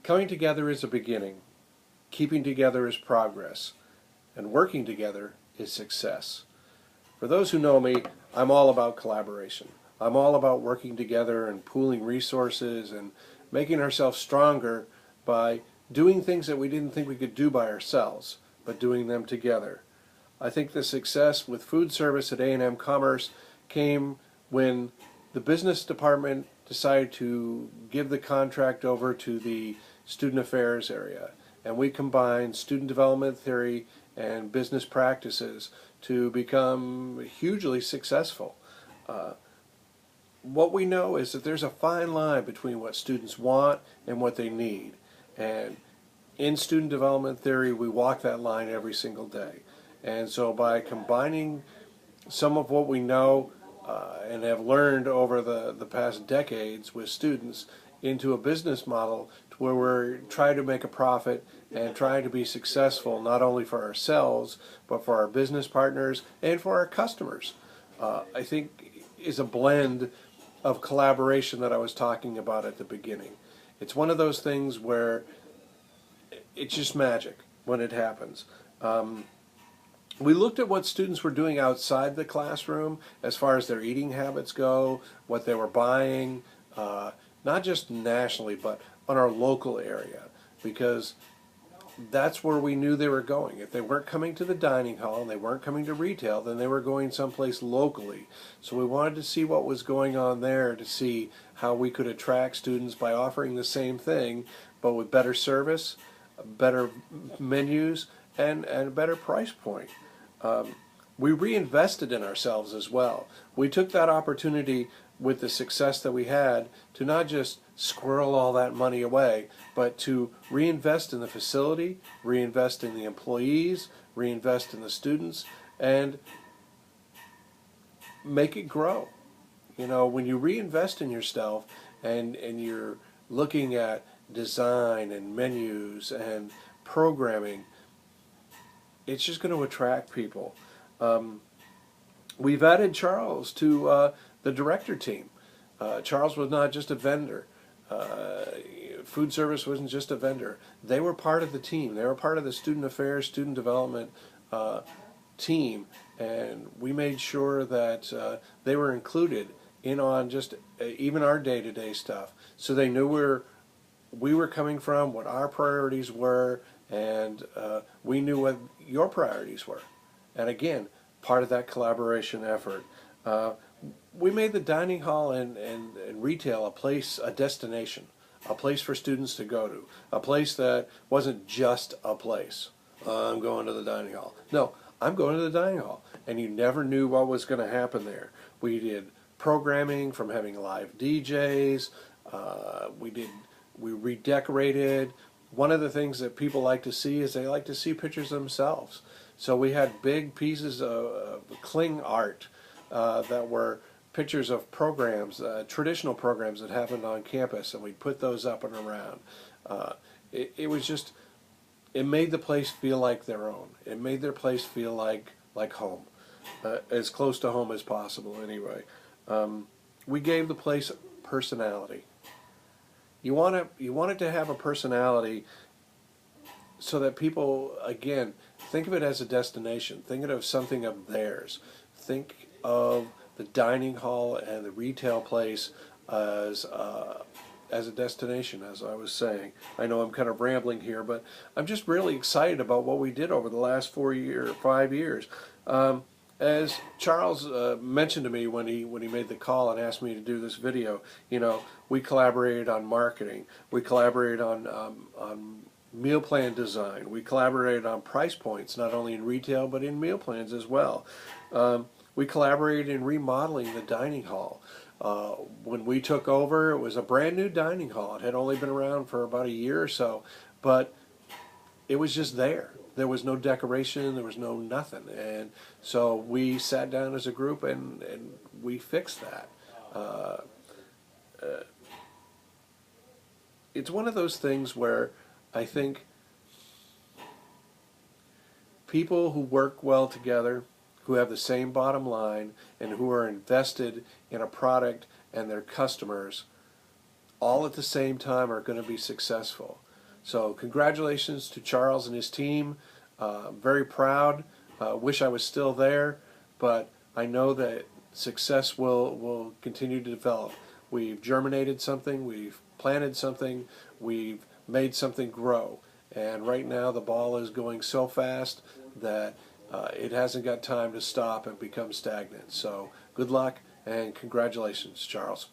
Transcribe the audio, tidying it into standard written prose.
Coming together is a beginning, keeping together is progress, and working together is success. For those who know me, I'm all about collaboration. I'm all about working together and pooling resources and making ourselves stronger by doing things that we didn't think we could do by ourselves, but doing them together. I think the success with food service at A&M Commerce came when the business department decided to give the contract over to the student affairs area, and we combined student development theory and business practices to become hugely successful. What we know is that there's a fine line between what students want and what they need, and in student development theory we walk that line every single day. And so by combining some of what we know and have learned over the past decades with students into a business model to where we're trying to make a profit and trying to be successful not only for ourselves but for our business partners and for our customers, I think is a blend of collaboration that I was talking about at the beginning. It's one of those things where it's just magic when it happens. We looked at what students were doing outside the classroom as far as their eating habits go, what they were buying, not just nationally, but on our local area, because that's where we knew they were going. If they weren't coming to the dining hall and they weren't coming to retail, then they were going someplace locally. So we wanted to see what was going on there to see how we could attract students by offering the same thing, but with better service, better menus, and a better price point. We reinvested in ourselves as well. We took that opportunity with the success that we had to not just squirrel all that money away, but to reinvest in the facility, reinvest in the employees, reinvest in the students, and make it grow. You know, when you reinvest in yourself and you're looking at design and menus and programming, it's just going to attract people. We've added Charles to the director team. Charles was not just a vendor. Food service wasn't just a vendor. They were part of the team. They were part of the student affairs, student development team, and we made sure that they were included in on just even our day-to-day stuff, so they knew where we were coming from, what our priorities were, and we knew what your priorities were. And again, part of that collaboration effort. We made the dining hall and retail a place, a destination, a place for students to go to, a place that wasn't just a place. I'm going to the dining hall. No, I'm going to the dining hall. And you never knew what was going to happen there. We did programming from having live DJs. We redecorated. One of the things that people like to see is they like to see pictures of themselves. So we had big pieces of cling art that were pictures of programs, traditional programs that happened on campus, and we put those up and around. It was just, it made the place feel like their own. It made their place feel like home, as close to home as possible anyway. We gave the place personality. You want it to have a personality so that people, again, think of it as a destination. Think of it as something of theirs. Think of the dining hall and the retail place as a destination, as I was saying. I know I'm kind of rambling here, but I'm just really excited about what we did over the last 5 years. As Charles mentioned to me when he made the call and asked me to do this video, you know, we collaborated on marketing. We collaborated on meal plan design. We collaborated on price points, not only in retail but in meal plans as well. We collaborated in remodeling the dining hall. When we took over, it was a brand new dining hall. It had only been around for about a year or so, but it was just there. There was no decoration, there was no nothing. And so we sat down as a group and we fixed that. It's one of those things where I think people who work well together, who have the same bottom line, and who are invested in a product and their customers, all at the same time are going to be successful. So congratulations to Charles and his team. Very proud. Wish I was still there, but I know that success will continue to develop. We've germinated something, we've planted something, we've made something grow. And right now the ball is going so fast that it hasn't got time to stop and become stagnant. So good luck and congratulations, Charles.